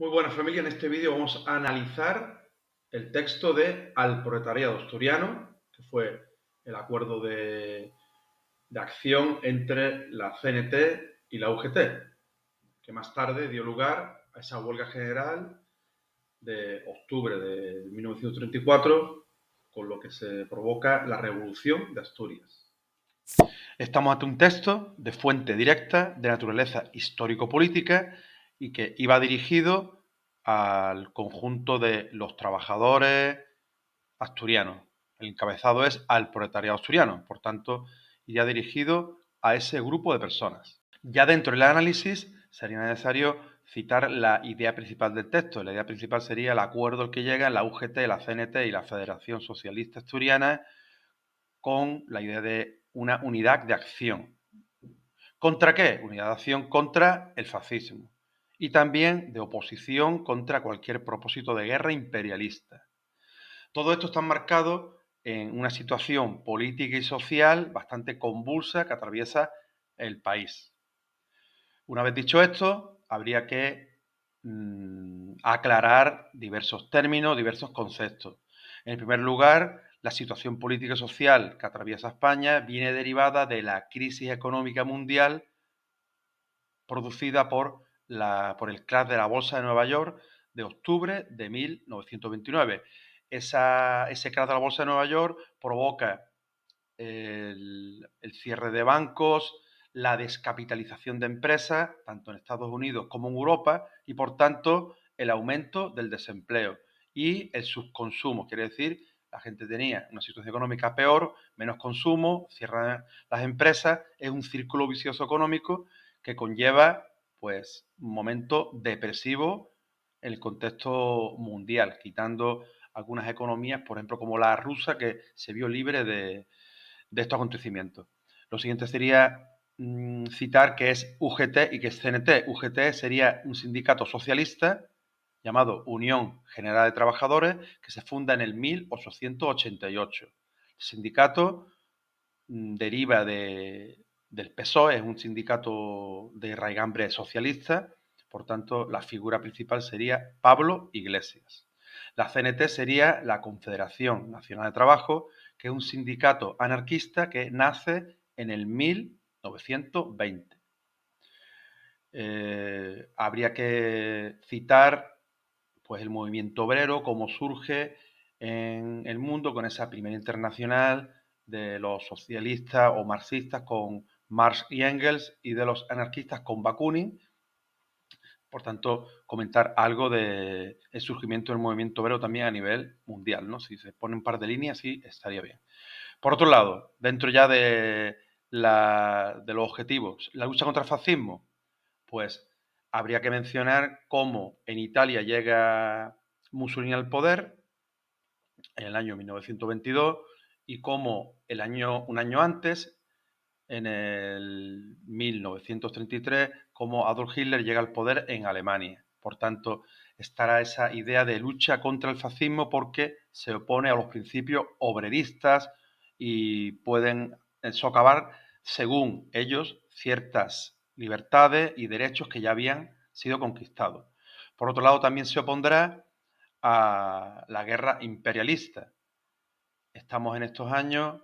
Muy buena familia, en este vídeo vamos a analizar el texto de Al proletariado asturiano, que fue el acuerdo de acción entre la CNT y la UGT, que más tarde dio lugar a esa huelga general de octubre de 1934, con lo que se provoca la Revolución de Asturias. Estamos ante un texto de fuente directa, de naturaleza histórico-política, y que iba dirigido al conjunto de los trabajadores asturianos. El encabezado es al proletariado asturiano, por tanto, iría dirigido a ese grupo de personas. Ya dentro del análisis sería necesario citar la idea principal del texto. La idea principal sería el acuerdo al que llegan la UGT, la CNT y la Federación Socialista Asturiana con la idea de una unidad de acción. ¿Contra qué? Unidad de acción contra el fascismo y también de oposición contra cualquier propósito de guerra imperialista. Todo esto está enmarcado en una situación política y social bastante convulsa que atraviesa el país. Una vez dicho esto, habría que aclarar diversos términos, diversos conceptos. En primer lugar, la situación política y social que atraviesa España viene derivada de la crisis económica mundial producida por el crash de la Bolsa de Nueva York de octubre de 1929. Ese crash de la Bolsa de Nueva York provoca el cierre de bancos, la descapitalización de empresas, tanto en Estados Unidos como en Europa, y por tanto el aumento del desempleo y el subconsumo. Quiere decir, la gente tenía una situación económica peor, menos consumo, cierran las empresas, es un círculo vicioso económico que conlleva pues un momento depresivo en el contexto mundial, quitando algunas economías, por ejemplo, como la rusa, que se vio libre de estos acontecimientos. Lo siguiente sería citar que es UGT y que es CNT. UGT sería un sindicato socialista llamado Unión General de Trabajadores, que se funda en el 1888. El sindicato deriva del PSOE, es un sindicato de raigambre socialista, por tanto, la figura principal sería Pablo Iglesias. La CNT sería la Confederación Nacional de Trabajo, que es un sindicato anarquista que nace en el 1920. Habría que citar pues, el movimiento obrero, cómo surge en el mundo con esa primera internacional de los socialistas o marxistas con Marx y Engels y de los anarquistas con Bakunin. Por tanto, comentar algo del surgimiento del movimiento obrero también a nivel mundial, ¿no? Si se pone un par de líneas, sí, estaría bien. Por otro lado, dentro ya de los objetivos, la lucha contra el fascismo, pues habría que mencionar cómo en Italia llega Mussolini al poder en el año 1922 y cómo un año antes, en el 1933, cómo Adolf Hitler llega al poder en Alemania. Por tanto, estará esa idea de lucha contra el fascismo porque se opone a los principios obreristas y pueden socavar, según ellos, ciertas libertades y derechos que ya habían sido conquistados. Por otro lado, también se opondrá a la guerra imperialista. Estamos en estos años,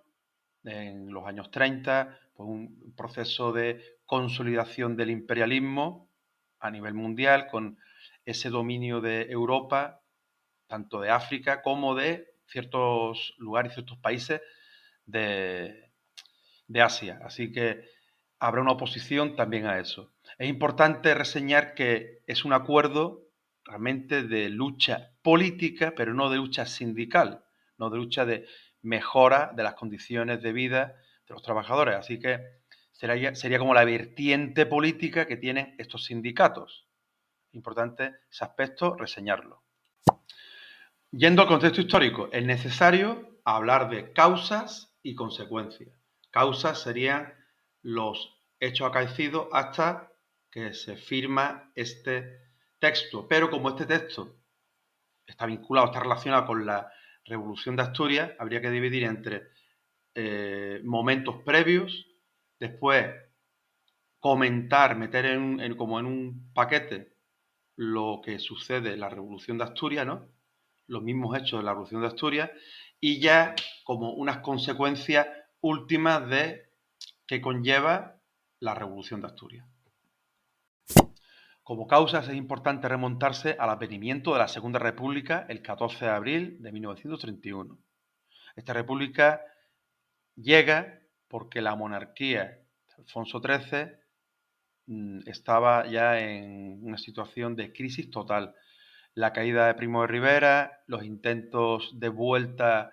en los años 30, pues un proceso de consolidación del imperialismo a nivel mundial con ese dominio de Europa, tanto de África como de ciertos lugares y ciertos países de, de Asia. Así que habrá una oposición también a eso. Es importante reseñar que es un acuerdo realmente de lucha política, pero no de lucha sindical, no de lucha de mejora de las condiciones de vida de los trabajadores. Así que sería como la vertiente política que tienen estos sindicatos. Importante ese aspecto, reseñarlo. Yendo al contexto histórico, es necesario hablar de causas y consecuencias. Causas serían los hechos acaecidos hasta que se firma este texto. Pero como este texto está vinculado, está relacionado con la Revolución de Asturias, habría que dividir entre momentos previos, después comentar, meter como en un paquete lo que sucede en la Revolución de Asturias, ¿no? Los mismos hechos de la Revolución de Asturias, y ya como unas consecuencias últimas de que conlleva la Revolución de Asturias. Como causas es importante remontarse al advenimiento de la Segunda República el 14 de abril de 1931. Esta república llega porque la monarquía de Alfonso XIII estaba ya en una situación de crisis total. La caída de Primo de Rivera, los intentos de vuelta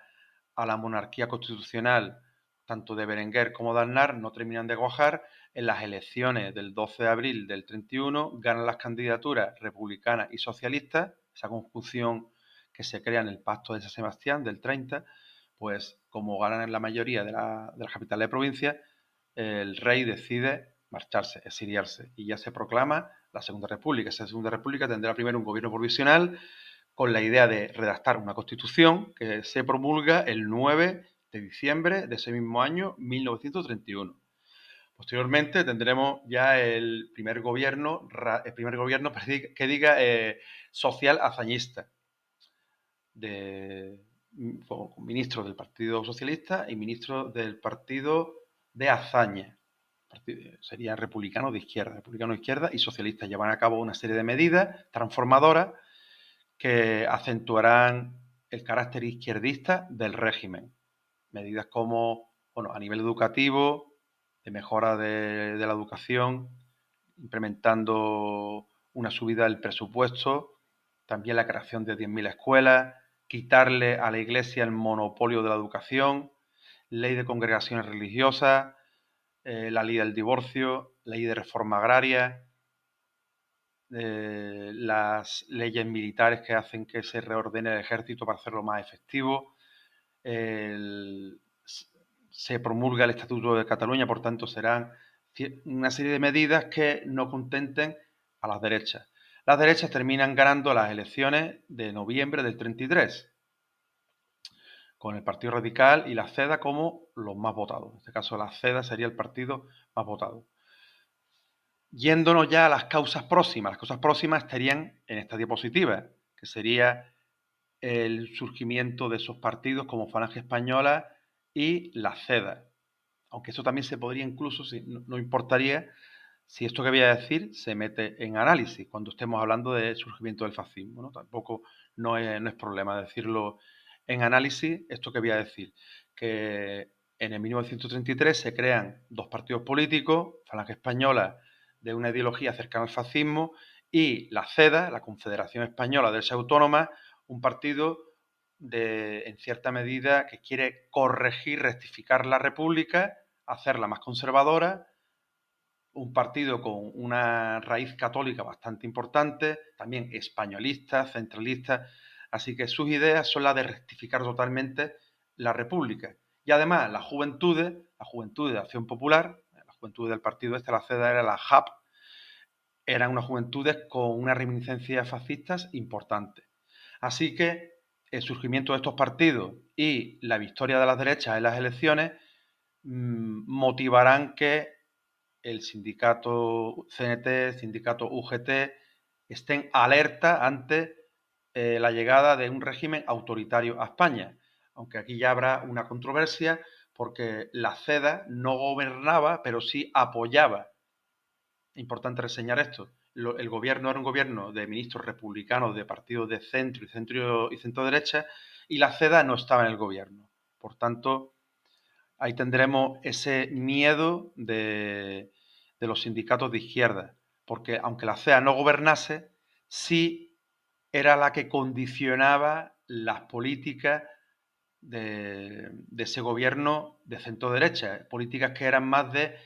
a la monarquía constitucional, tanto de Berenguer como de Aznar, no terminan de cuajar. En las elecciones del 12 de abril del 31 ganan las candidaturas republicanas y socialistas, esa conjunción que se crea en el Pacto de San Sebastián del 30, pues como ganan en la mayoría de las capitales de provincia, el rey decide marcharse, exiliarse, y ya se proclama la Segunda República. Esa Segunda República tendrá primero un gobierno provisional con la idea de redactar una constitución que se promulga el 9 de diciembre de ese mismo año, 1931. Posteriormente tendremos ya el primer gobierno que diga social hazañista, de ministro del Partido Socialista y ministro del Partido de Hazaña. Serían republicanos de izquierda y socialistas. Llevan a cabo una serie de medidas transformadoras que acentuarán el carácter izquierdista del régimen. Medidas como, bueno, a nivel educativo, de mejora de la educación, implementando una subida del presupuesto, también la creación de 10.000 escuelas, quitarle a la Iglesia el monopolio de la educación, ley de congregaciones religiosas, la ley del divorcio, ley de reforma agraria, las leyes militares que hacen que se reordene el ejército para hacerlo más efectivo, se promulga el Estatuto de Cataluña, por tanto serán una serie de medidas que no contenten a las derechas. Las derechas terminan ganando las elecciones de noviembre del 33, con el Partido Radical y la CEDA como los más votados. En este caso la CEDA sería el partido más votado. Yéndonos ya a las causas próximas estarían en esta diapositiva, que sería el surgimiento de esos partidos como Falange Española y la CEDA. Aunque eso también se podría incluso, no importaría si esto que voy a decir se mete en análisis cuando estemos hablando del surgimiento del fascismo, ¿no? Tampoco no es problema decirlo en análisis, esto que voy a decir, que en el 1933 se crean dos partidos políticos, Falange Española, de una ideología cercana al fascismo, y la CEDA, la Confederación Española de Derechas Autónomas, un partido en cierta medida que quiere corregir, rectificar la República, hacerla más conservadora, un partido con una raíz católica bastante importante, también españolista, centralista, así que sus ideas son las de rectificar totalmente la República. Y además las juventudes de Acción Popular, las juventudes del partido la CEDA era la JAP, eran unas juventudes con unas reminiscencias fascistas importantes. Así que el surgimiento de estos partidos y la victoria de las derechas en las elecciones motivarán que el sindicato CNT, el sindicato UGT, estén alerta ante la llegada de un régimen autoritario a España. Aunque aquí ya habrá una controversia porque la CEDA no gobernaba, pero sí apoyaba. Importante reseñar esto. El gobierno era un gobierno de ministros republicanos de partidos de centro y centro derecha, y la CEDA no estaba en el gobierno. Por tanto, ahí tendremos ese miedo de los sindicatos de izquierda, porque aunque la CEA no gobernase, sí era la que condicionaba las políticas de ese gobierno de centro derecha, políticas que eran más de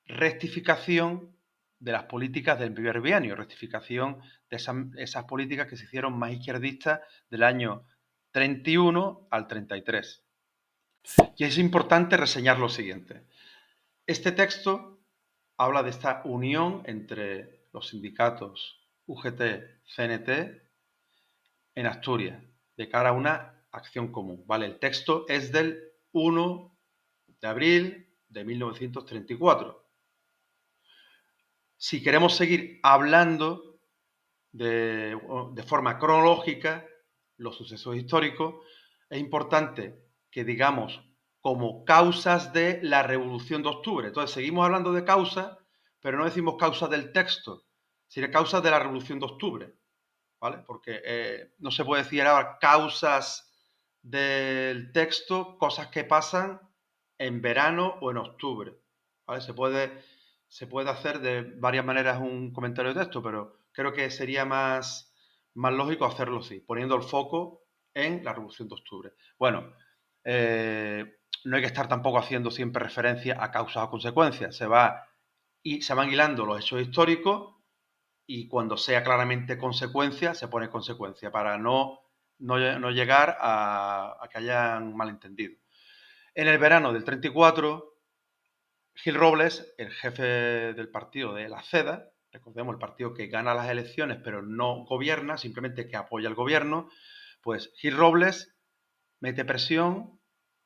rectificación de las políticas del primer bienio, rectificación de esas políticas que se hicieron más izquierdistas del año 31 al 33. Y es importante reseñar lo siguiente. Este texto habla de esta unión entre los sindicatos UGT-CNT en Asturias, de cara a una acción común. ¿Vale? El texto es del 1 de abril de 1934. Si queremos seguir hablando de forma cronológica los sucesos históricos, es importante que digamos como causas de la Revolución de Octubre. Entonces, seguimos hablando de causas, pero no decimos causas del texto, sino causas de la Revolución de Octubre, ¿vale? Porque no se puede decir ahora causas del texto, cosas que pasan en verano o en octubre, ¿vale? Se puede hacer de varias maneras un comentario de texto, pero creo que sería más lógico hacerlo así, poniendo el foco en la Revolución de Octubre. Bueno, no hay que estar tampoco haciendo siempre referencia a causas o consecuencias. Se van hilando los hechos históricos y cuando sea claramente consecuencia, se pone consecuencia para no llegar a que hayan malentendido. En el verano del 34, Gil Robles, el jefe del partido de la CEDA, recordemos el partido que gana las elecciones pero no gobierna, simplemente que apoya al gobierno, pues Gil Robles mete presión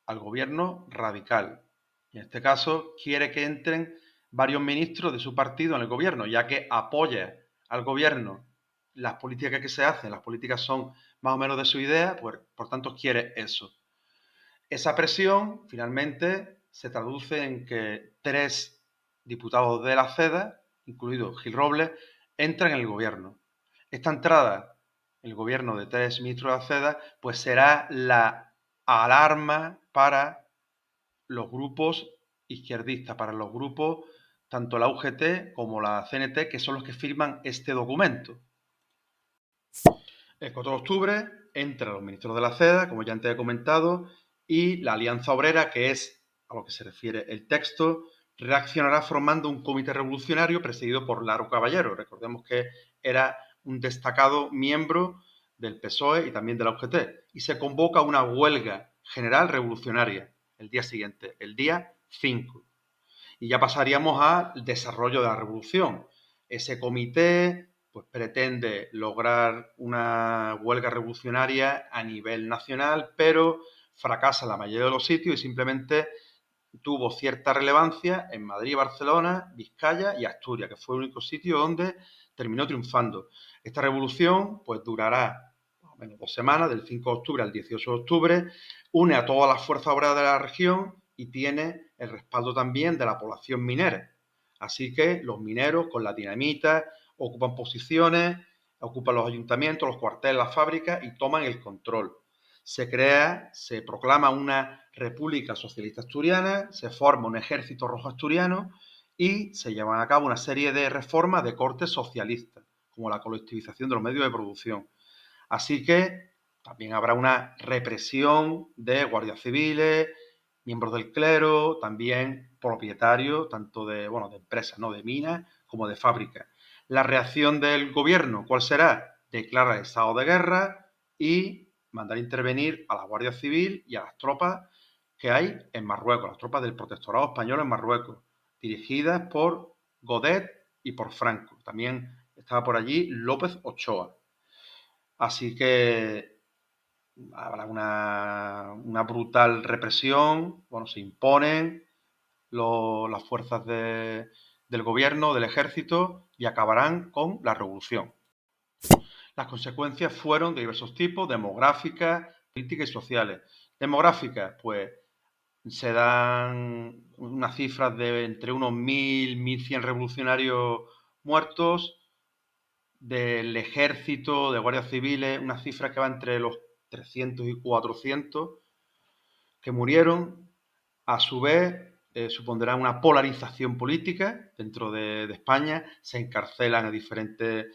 al gobierno radical. Y en este caso quiere que entren varios ministros de su partido en el gobierno, ya que apoya al gobierno las políticas que se hacen, las políticas son más o menos de su idea, pues por tanto quiere eso. Esa presión finalmente se traduce en que 3 diputados de la CEDA, incluido Gil Robles, entran en el gobierno. Esta entrada en el gobierno de 3 ministros de la CEDA pues será la alarma para los grupos izquierdistas, para los grupos tanto la UGT como la CNT, que son los que firman este documento. El 4 de octubre entran los ministros de la CEDA, como ya antes he comentado, y la Alianza Obrera, que es a lo que se refiere el texto, reaccionará formando un comité revolucionario presidido por Laro Caballero. Recordemos que era un destacado miembro del PSOE y también de la UGT. Y se convoca una huelga general revolucionaria el día siguiente, el día 5. Y ya pasaríamos al desarrollo de la revolución. Ese comité pues, pretende lograr una huelga revolucionaria a nivel nacional, pero fracasa en la mayoría de los sitios y simplemente tuvo cierta relevancia en Madrid, Barcelona, Vizcaya y Asturias, que fue el único sitio donde terminó triunfando. Esta revolución pues durará más o menos 2 semanas, del 5 de octubre al 18 de octubre, une a todas las fuerzas obreras de la región y tiene el respaldo también de la población minera. Así que los mineros con la dinamita ocupan posiciones, ocupan los ayuntamientos, los cuarteles, las fábricas y toman el control. Se proclama una República Socialista Asturiana, se forma un ejército rojo asturiano y se llevan a cabo una serie de reformas de corte socialista, como la colectivización de los medios de producción. Así que también habrá una represión de guardias civiles, miembros del clero, también propietarios, tanto de empresas, ¿no? De minas como de fábricas. La reacción del gobierno, ¿cuál será? Declarar estado de guerra y mandar intervenir a la Guardia Civil y a las tropas que hay en Marruecos, las tropas del protectorado español en Marruecos, dirigidas por Godet y por Franco. También estaba por allí López Ochoa. Así que habrá una brutal represión, se imponen las fuerzas del gobierno, del ejército, y acabarán con la revolución. Las consecuencias fueron de diversos tipos, demográficas, políticas y sociales. Demográficas, pues se dan unas cifras de entre unos 1.100 revolucionarios muertos, del ejército, de guardias civiles, unas cifras que van entre los 300 y 400 que murieron. A su vez, supondrá una polarización política dentro de España. Se encarcelan a diferentes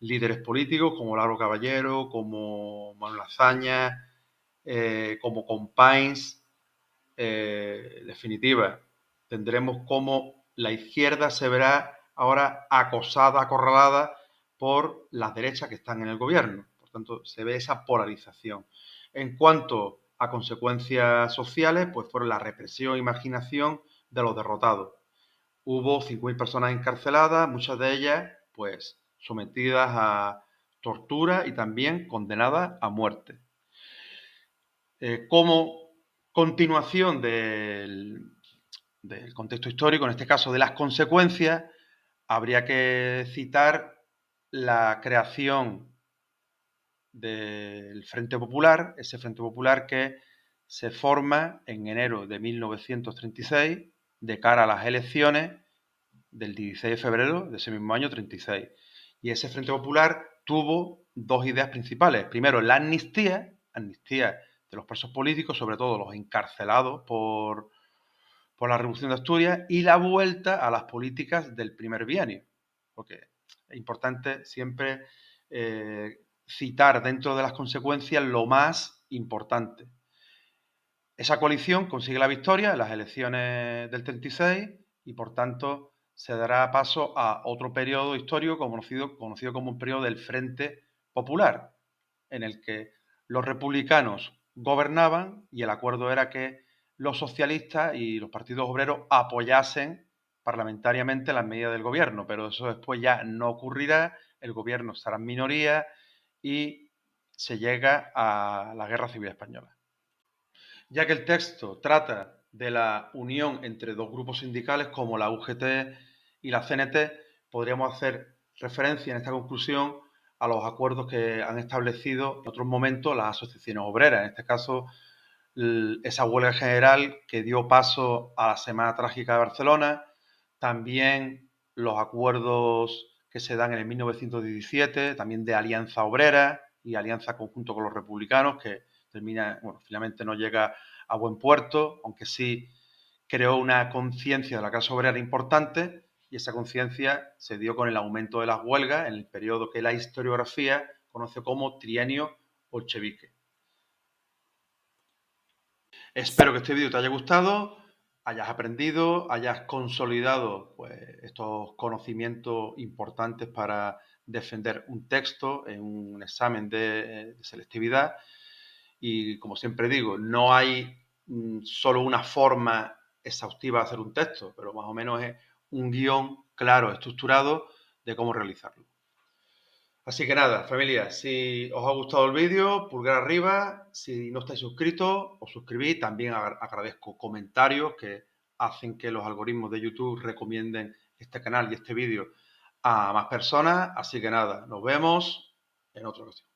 líderes políticos como Lauro Caballero, como Manuel Azaña, como Companys. En definitiva, tendremos cómo la izquierda se verá ahora acosada, acorralada por las derechas que están en el gobierno. Por tanto, se ve esa polarización. En cuanto a consecuencias sociales, pues fueron la represión e imaginación de los derrotados. Hubo 5.000 personas encarceladas, muchas de ellas pues sometidas a tortura y también condenadas a muerte. Como continuación del contexto histórico, en este caso de las consecuencias, habría que citar la creación del Frente Popular, ese Frente Popular que se forma en enero de 1936 de cara a las elecciones del 16 de febrero de ese mismo año 36. Y ese Frente Popular tuvo dos ideas principales. Primero, la amnistía de los presos políticos, sobre todo los encarcelados por la Revolución de Asturias, y la vuelta a las políticas del primer bienio. Porque es importante siempre citar dentro de las consecuencias lo más importante. Esa coalición consigue la victoria en las elecciones del 36 y, por tanto, se dará paso a otro periodo histórico conocido como un periodo del Frente Popular, en el que los republicanos gobernaban y el acuerdo era que los socialistas y los partidos obreros apoyasen parlamentariamente las medidas del gobierno, pero eso después ya no ocurrirá, el gobierno estará en minoría y se llega a la Guerra Civil Española. Ya que el texto trata de la unión entre dos grupos sindicales como la UGT y la CNT, podríamos hacer referencia en esta conclusión a los acuerdos que han establecido en otros momentos las asociaciones obreras, en este caso esa huelga general que dio paso a la Semana Trágica de Barcelona, también los acuerdos que se dan en el 1917, también de alianza obrera y alianza conjunto con los republicanos, que termina, bueno, finalmente no llega a buen puerto, aunque sí creó una conciencia de la clase obrera importante, y esa conciencia se dio con el aumento de las huelgas en el periodo que la historiografía conoce como trienio bolchevique. Espero que este vídeo te haya gustado, hayas aprendido, hayas consolidado pues, estos conocimientos importantes para defender un texto en un examen de selectividad. Y como siempre digo, no hay solo una forma exhaustiva de hacer un texto, pero más o menos es un guión claro, estructurado de cómo realizarlo. Así que nada, familia, si os ha gustado el vídeo, pulgar arriba. Si no estáis suscritos, os suscribís. También agradezco comentarios que hacen que los algoritmos de YouTube recomienden este canal y este vídeo a más personas. Así que nada, nos vemos en otra ocasión.